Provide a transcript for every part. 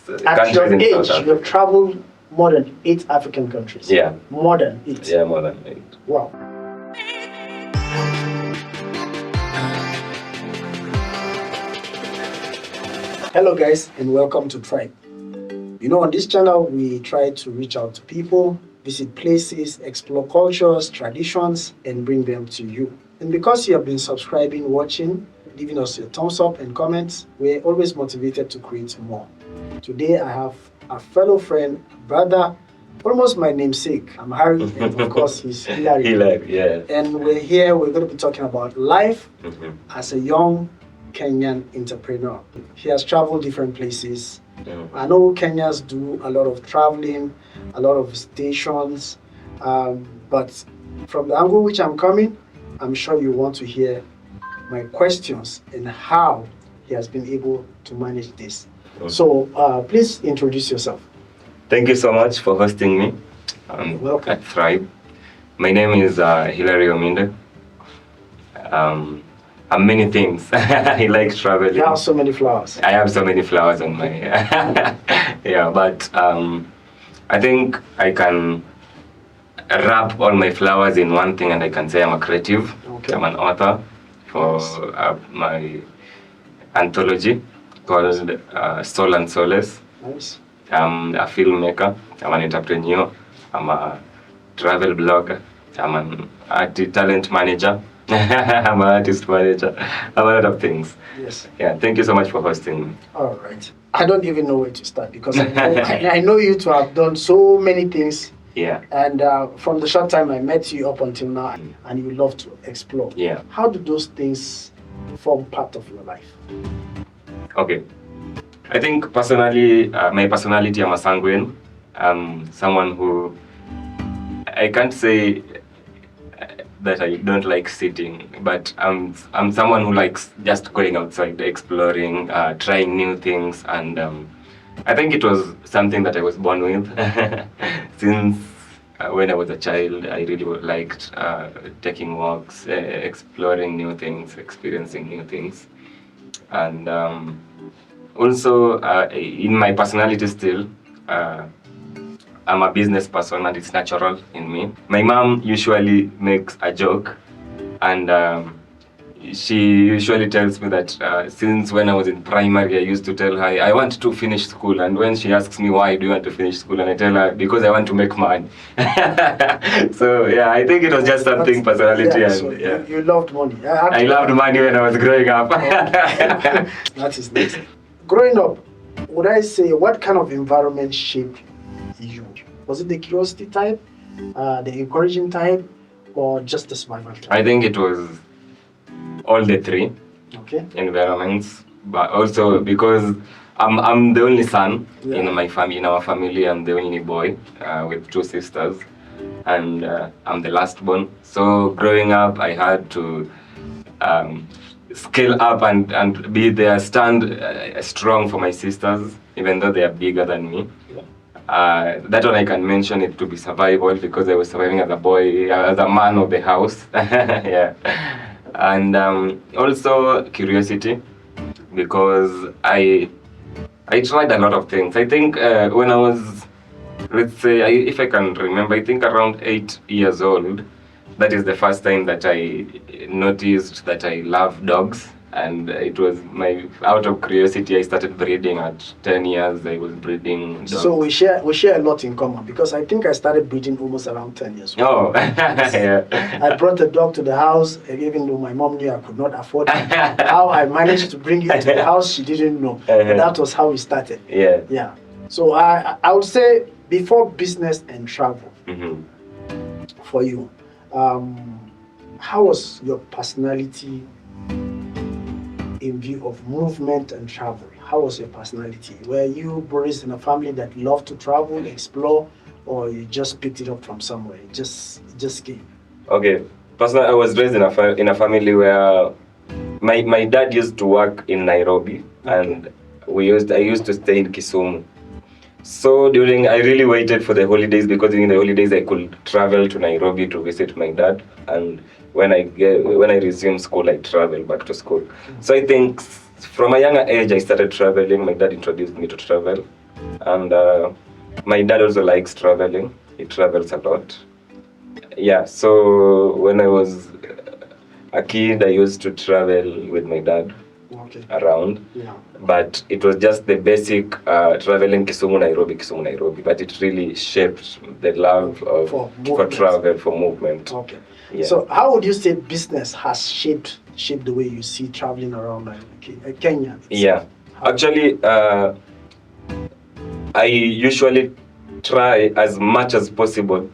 At your countries in age, South you've traveled more than 8 African countries. Yeah. More than 8. Yeah, more than 8. Wow. Hello guys, and welcome to THrybE. On this channel, we try to reach out to people, visit places, explore cultures, traditions, and bring them to you. And because you have been subscribing, watching, giving us a thumbs up and comments, we're always motivated to create more. Today, I have a fellow friend, brother, almost my namesake. I'm Harry, and of course, he's Hilary. Hilary, yeah. And we're going to be talking about life as a young Kenyan entrepreneur. He has traveled different places. I know Kenyans do a lot of traveling, a lot of stations, but from the angle which I'm coming, I'm sure you want to hear my questions and how he has been able to manage this. So please introduce yourself. Thank you so much for hosting me welcome. at THrybE. My name is Hilary Ominde. I'm many things. I like traveling. You have so many flowers. I have so many flowers on my yeah, but I think I can wrap all my flowers in one thing, and I can say I'm a creative. Okay. I'm an author for my anthology called Soul and Solace. Nice. I'm a filmmaker. I'm an entrepreneur. I'm a travel blogger. I'm an talent manager. I'm an artist manager. I'm a lot of things. Yes. Yeah, thank you so much for hosting me. All right. I don't even know where to start because I know you to have done so many things. Yeah. And from the short time I met you up until now, and you love to explore. Yeah. How do those things form part of your life? Okay. I think personally, my personality, I'm a sanguine. I'm someone who, I can't say that I don't like sitting, but I'm someone who likes just going outside, exploring, trying new things, and I think it was something that I was born with. Since when I was a child, I really liked taking walks, exploring new things, experiencing new things, and also in my personality still, I'm a business person and it's natural in me. My mom usually makes a joke, and she usually tells me that since when I was in primary, I used to tell her, I want to finish school. And when she asks me, why do you want to finish school? And I tell her, because I want to make money. So yeah, I think it was just something personality. Yeah, and, so yeah. You loved money. I loved money when I was growing up. That is nice. Growing up, would I say, what kind of environment shaped you? Was it the curiosity type, the encouraging type, or just the survival type? I think it was all the three environments, but also because I'm the only son in my family. In our family, I'm the only boy with 2 sisters, and I'm the last born. So growing up, I had to scale up and be there, stand strong for my sisters, even though they are bigger than me. That one I can mention it to be survival, because I was surviving as a boy, as a man of the house. Yeah. And also curiosity, because I tried a lot of things. I think when I was, let's say, if I can remember, I think around 8 years old, that is the first time that I noticed that I love dogs. And it was out of curiosity, I started breeding at 10 years. I was breeding dogs. So we share a lot in common, because I think I started breeding almost around 10 years old. Oh, yeah. I brought a dog to the house, even though my mom knew I could not afford it. How I managed to bring it to the house, she didn't know. But that was how we started. Yeah. Yeah. So I would say, before business and travel, for you, how was your personality in view of movement and travel? How was your personality? Were you raised in a family that loved to travel, explore, or you just picked it up from somewhere? It just came? Okay. Personally, I was raised in a family where my dad used to work in Nairobi, and I used to stay in Kisumu. So I really waited for the holidays, because during the holidays I could travel to Nairobi to visit my dad, and when I resumed school, I traveled back to school. So I think from a younger age I started traveling. My dad introduced me to travel, And my dad also likes traveling. He travels a lot. Yeah, so when I was a kid, I used to travel with my dad around. Yeah. But it was just the basic traveling Kisumu, Nairobi. But it really shaped the love for travel, for movement. Okay. Yeah. So how would you say business has shaped the way you see traveling around Kenya? Yeah. Actually, I usually try as much as possible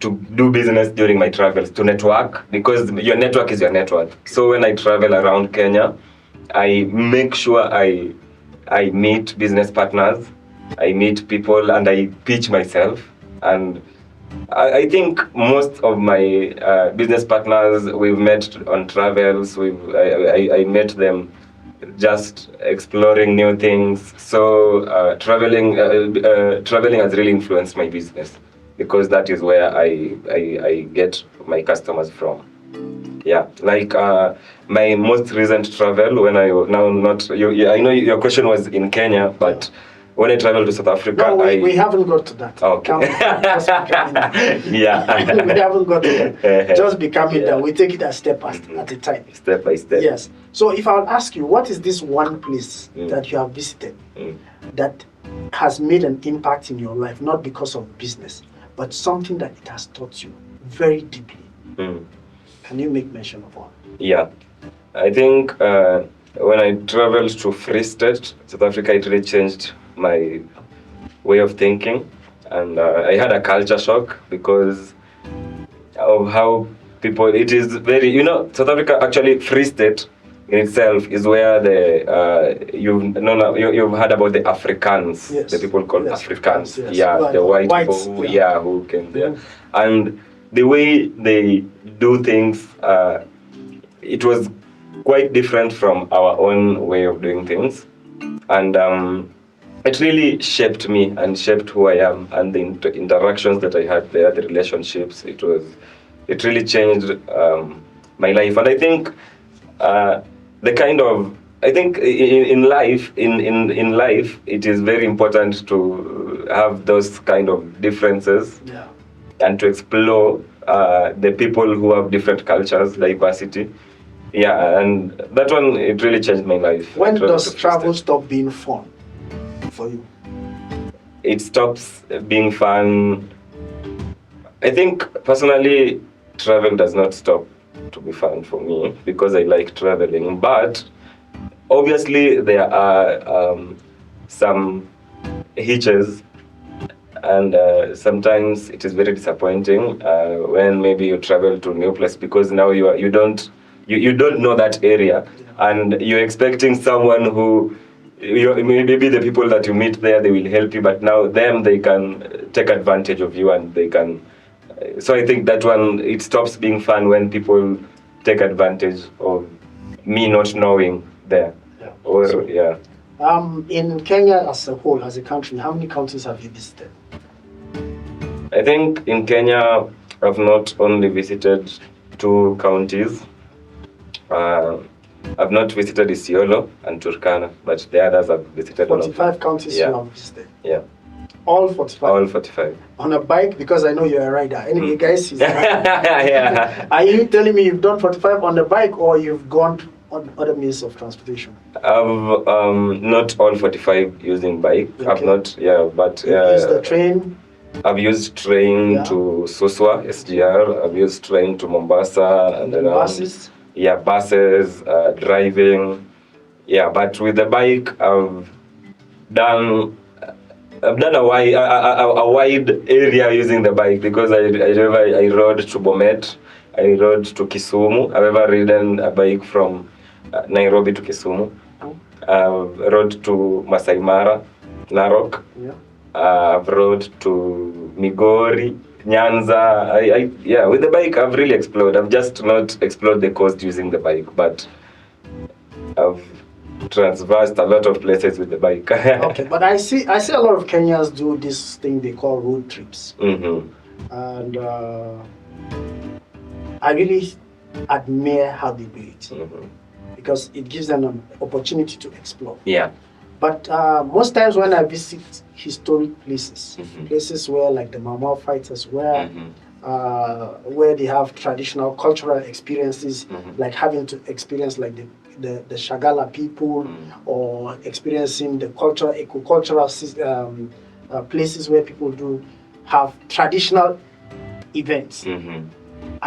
to do business during my travels, to network, because your network is your network. So when I travel around Kenya, I make sure I meet business partners, I meet people, and I pitch myself. And I think most of my business partners we've met on travels. I met them just exploring new things. So traveling has really influenced my business, because that is where I get my customers from. Yeah, like my most recent travel when I now not you, I know your question was in Kenya, but when I traveled to South Africa, no, we haven't got to that. Okay. Yeah. We haven't got to that. Just becoming that. We take it a step at a time. Step by step. Yes. So if I would ask you, what is this one place that you have visited that has made an impact in your life, not because of business, but something that it has taught you very deeply? Can you make mention of one? Yeah. I think when I traveled to Free State, South Africa, it really changed my way of thinking. And I had a culture shock because of how people, it is very, South Africa, actually Free State in itself is where you've heard about the Africans, the people called Africans, the white people who came there. And the way they do things, it was quite different from our own way of doing things. And it really shaped me and shaped who I am, and the interactions that I had there, the relationships. It really changed my life. And I think in life, it is very important to have those kind of differences and to explore the people who have different cultures, diversity. Yeah, and that one, it really changed my life. When does travel stop being fun for you? It stops being fun. I think personally, travel does not stop to be fun for me because I like traveling. But obviously, there are some hitches, and sometimes it is very disappointing when maybe you travel to a new place because now you don't know that area, and you're expecting someone who maybe the people that you meet there, they will help you, but now they can take advantage of you, and they can. So I think that one, it stops being fun when people take advantage of me not knowing there. In Kenya as a whole, as a country, how many countries have you visited? I think in Kenya, I've not only visited 2 counties. I've not visited Isiolo and Turkana, but the others I've visited. 45 counties you have visited? Yeah. All 45? All 45. On a bike? Because I know you're a rider. Anyway, guys, he's a rider. Yeah. Are you telling me you've done 45 on the bike, or you've gone on other means of transportation? I've not all 45 using bike. Okay. I've not, but... You've used the train? I've used train to Suswa, SGR. I've used train to Mombasa. And then buses? Yeah, buses, driving. Yeah, but with the bike, I've done a wide area using the bike, because I rode to Bomet, I rode to Kisumu. I've ever ridden a bike from Nairobi to Kisumu. I've rode to Masai Mara, Narok. I've rode to Migori, Nyanza. With the bike I've really explored. I've just not explored the coast using the bike, but I've traversed a lot of places with the bike. Okay, but I see a lot of Kenyans do this thing they call road trips. And I really admire how they do it, because it gives them an opportunity to explore. Yeah. But most times when I visit historic places, places where like the Mama fighters were, where they have traditional cultural experiences, like having to experience like the Shagala people, or experiencing the eco-cultural places where people do have traditional events.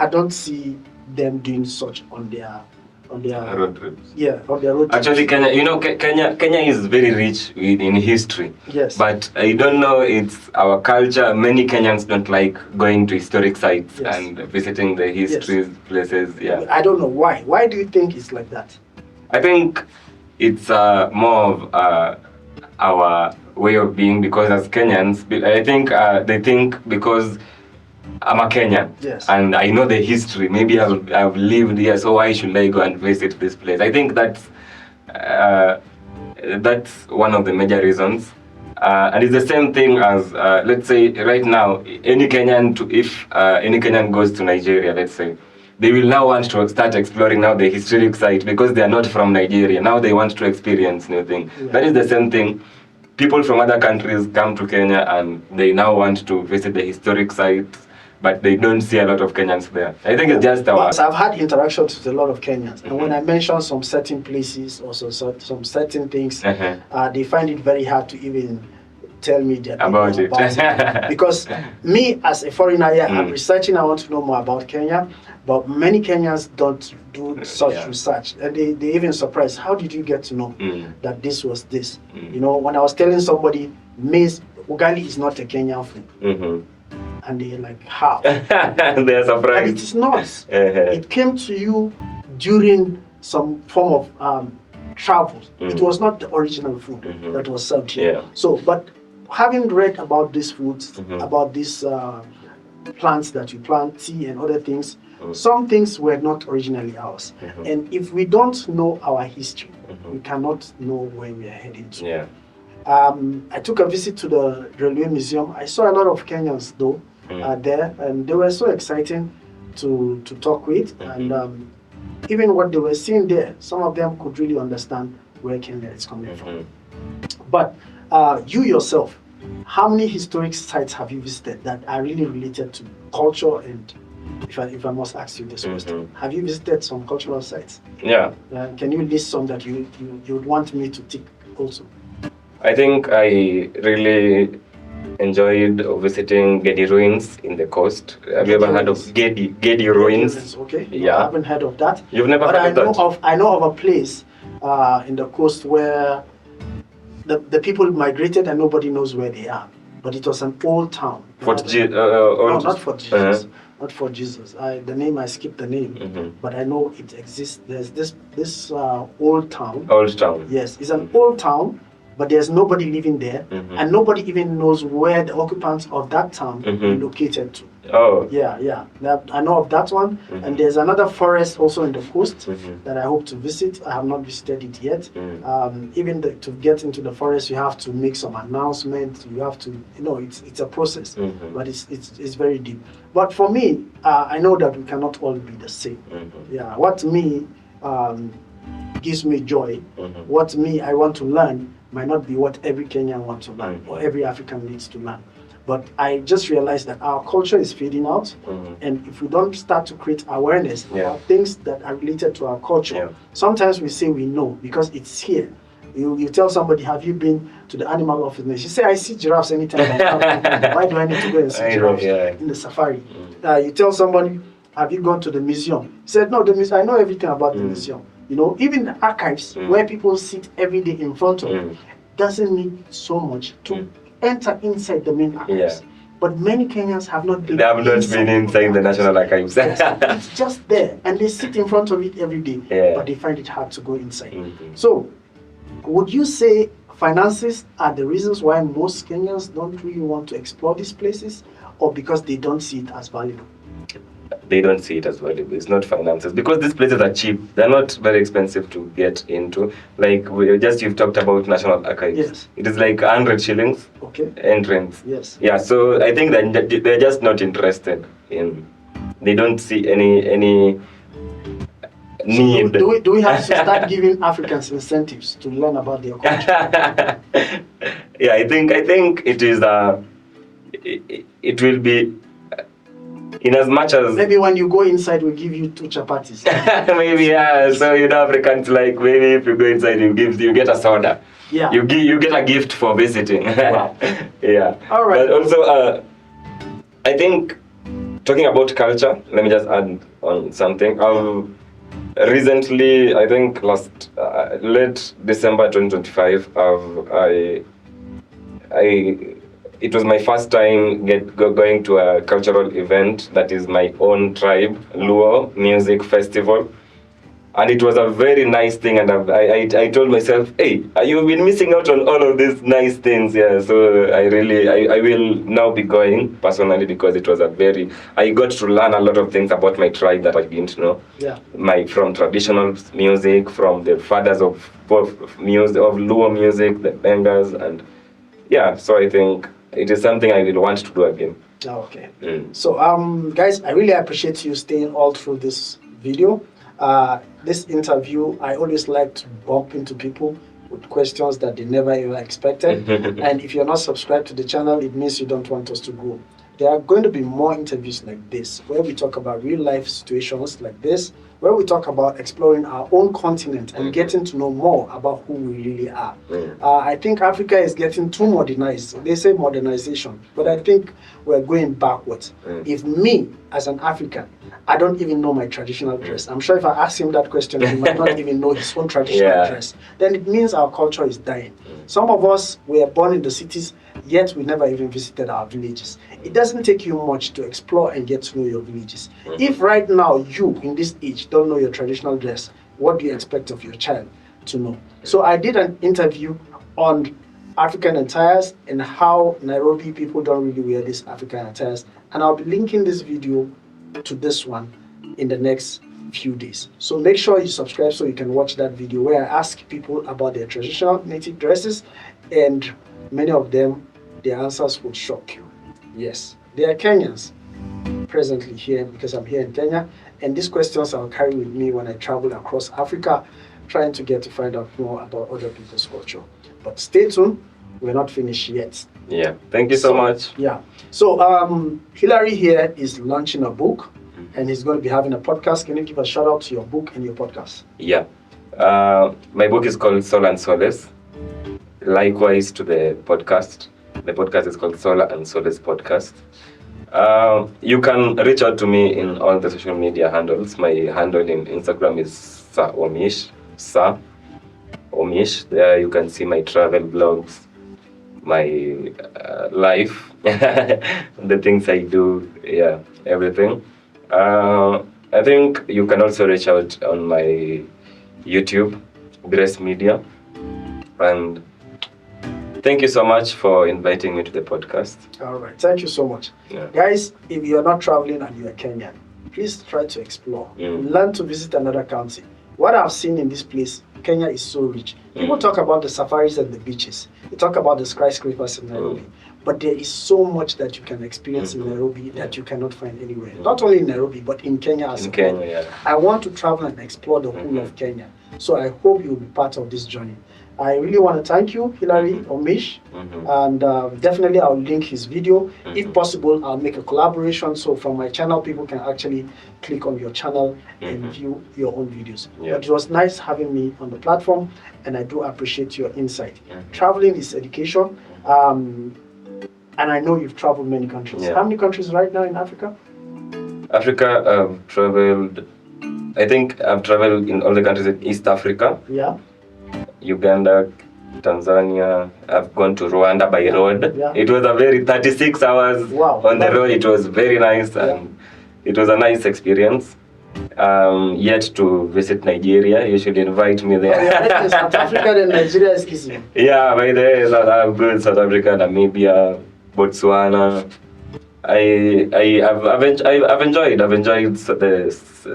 I don't see them doing such on their road trips. Yeah, on their road trips. Actually, Kenya is very rich in history. Yes. But I don't know, it's our culture. Many Kenyans don't like going to historic sites and visiting the history places. Yeah. I don't know why. Why do you think it's like that? I think it's more of our way of being, because as Kenyans, I think they think because I'm a Kenyan, and I know the history. Maybe I've lived here, so why should I go and visit this place? I think that's one of the major reasons. And it's the same thing as let's say right now, any Kenyan if any Kenyan goes to Nigeria, let's say, they will now want to start exploring now the historic site because they are not from Nigeria. Now they want to experience new things. That is the same thing. People from other countries come to Kenya and they now want to visit the historic sites, but they don't see a lot of Kenyans there. I think it's just our... I've had interactions with a lot of Kenyans, and when I mention some certain places, also some certain things, they find it very hard to even tell me about it. Because me as a foreigner here, I'm researching, I want to know more about Kenya, but many Kenyans don't do such research, and they even surprised, how did you get to know that this was this? You know, when I was telling somebody, maize, ugali is not a Kenyan food. And they're like, how? They're surprised. But it is not. It came to you during some form of travel. It was not the original food that was served here. So, but having read about these foods, about these plants that you plant, tea and other things, some things were not originally ours. And if we don't know our history, we cannot know where we are heading to. I took a visit to the Railway Museum. I saw a lot of Kenyans though there, and they were so exciting to talk with. And even what they were seeing there, some of them could really understand where Kenya is coming from. But you yourself, how many historic sites have you visited that are really related to culture? And if I must ask you this question, have you visited some cultural sites? Can you list some that you would want me to tick also? I think I really enjoyed visiting Gedi ruins in the coast. Have you ever heard of Gedi ruins? Okay. No, I haven't heard of that. You've never heard of that? I know of a place in the coast where the people migrated and nobody knows where they are. But it was an old town. No, not Fort Jesus. Not Fort Jesus. The name, I skipped the name. But I know it exists. There's this old town. Old town. Yes, it's an old town. But there's nobody living there, and nobody even knows where the occupants of that town relocated to. I know of that one. And there's another forest also in the coast that I hope to visit. I have not visited it yet. Even to get into the forest, you have to make some announcements. You have to, it's a process, but it's very deep. But for me, I know that we cannot all be the same. What me gives me joy, what me I want to learn, might not be what every Kenyan wants to learn or every African needs to learn. But I just realized that our culture is fading out, and if we don't start to create awareness about things that are related to our culture, sometimes we say we know because it's here. You tell somebody, have you been to the animal office? You say, I see giraffes anytime I come. Why do I need to go and see giraffes in the safari? You tell somebody, have you gone to the museum? He said, no, the museum, I know everything about the museum. Even the archives where people sit every day in front of doesn't need so much to enter inside the main archives. But many Kenyans have not been inside the National Archives. It's just there, and they sit in front of it every day, but they find it hard to go inside. So, would you say finances are the reasons why most Kenyans don't really want to explore these places, or because they don't see it as valuable? They don't see it as valuable. It's not finances, because these places are cheap. They're not very expensive to get into. Like you've talked about National Archives. It is like 100 shillings entrance. So I think that they're just not interested in. They don't see any need. Do we have to start giving Africans incentives to learn about their culture? Yeah, I think it is. It will be. In as much as maybe when you go inside, we'll give you 2 chapatis. Maybe, yeah. So Africans, like, maybe if you go inside, you get a soda. Yeah. You get a gift for visiting. Wow. Yeah. All right. But also, I think talking about culture, let me just add on something. Recently, I think last late December 2025, it was my first time going to a cultural event that is my own tribe, Luo Music Festival. And it was a very nice thing, and I told myself, hey, you've been missing out on all of these nice things, yeah. So I will now be going personally, because it was I got to learn a lot of things about my tribe that I didn't know. Yeah. From traditional music, from the fathers of Luo music, the bangers, and yeah. So I think it is something I will want to do again. Okay. So guys, I really appreciate you staying all through this video. This interview, I always like to bump into people with questions that they never ever expected. And if you're not subscribed to the channel, it means you don't want us to grow. There are going to be more interviews like this, where we talk about real life situations like this, where we talk about exploring our own continent and getting to know more about who we really are. I think Africa is getting too modernized. They say modernization, but I think we're going backwards. If me, as an African, I don't even know my traditional dress, I'm sure if I ask him that question, he might not even know his own traditional dress, then it means our culture is dying. Some of us were born in the cities, yet we never even visited our villages. It doesn't take you much to explore and get to know your villages. If right now you, in this age, don't know your traditional dress, what do you expect of your child to know? So I did an interview on African attires and how Nairobi people don't really wear these African attires, and I'll be linking this video to this one in the next few days. So make sure you subscribe so you can watch that video where I ask people about their traditional native dresses, and many of them, their answers will shock you. Yes, they are Kenyans presently here, because I'm here in Kenya, and these questions I'll carry with me when I travel across Africa, trying to get to find out more about other people's culture. But stay tuned, we're not finished yet. Yeah, thank you so much. Yeah, so Hilary here is launching a book, and he's going to be having a podcast. Can you give a shout out to your book and your podcast? Yeah, my book is called Soul and Solace. Likewise to the podcast. The podcast is called Soul and Solace Podcast. You can reach out to me in all the social media handles. My handle in Instagram is Sir Omish. There you can see my travel blogs, my life, the things I do, yeah, everything. I think you can also reach out on my YouTube, Grace Media. And thank you so much for inviting me to the podcast. All right, thank you so much. Yeah. Guys, if you're not traveling and you're Kenyan, please try to explore. Learn to visit another country. What I've seen in this place, Kenya is so rich. People talk about the safaris and the beaches. They talk about the skyscrapers in Nairobi. But there is so much that you can experience in Nairobi that you cannot find anywhere. Not only in Nairobi, but in Kenya as well. Yeah. I want to travel and explore the whole of Kenya. So I hope you'll be part of this journey. I really want to thank you, Hilary Omish, and definitely I'll link his video. If possible, I'll make a collaboration, so from my channel, people can actually click on your channel and view your own videos. But it was nice having me on the platform, and I do appreciate your insight. Traveling is education, and I know you've traveled many countries. How many countries right now in Africa? Africa, I've traveled, I think I've traveled in all the countries in East Africa. Yeah. Uganda, Tanzania. I've gone to Rwanda by road. Yeah. It was a very 36 hours on the road. It was very nice, and it was a nice experience. Yet to visit Nigeria. You should invite me there. South Africa and Nigeria is easy. Yeah, by there, I've good. South Africa, Namibia, Botswana. I've enjoyed the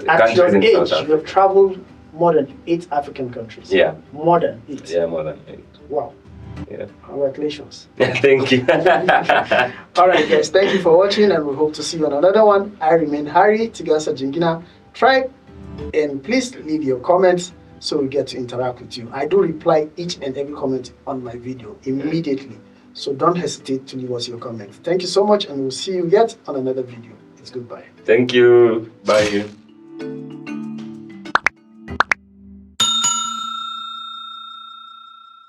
countries in South Africa. You've traveled more than 8 African countries. Yeah. More than 8. Yeah, more than 8. Wow. Yeah. Congratulations. Thank you. All right, guys. Thank you for watching, and we hope to see you on another one. I remain Harry Tigasa Jingina. THrybE. And please leave your comments so we get to interact with you. I do reply each and every comment on my video immediately. So don't hesitate to leave us your comments. Thank you so much, and we'll see you yet on another video. It's goodbye. Thank you. Bye.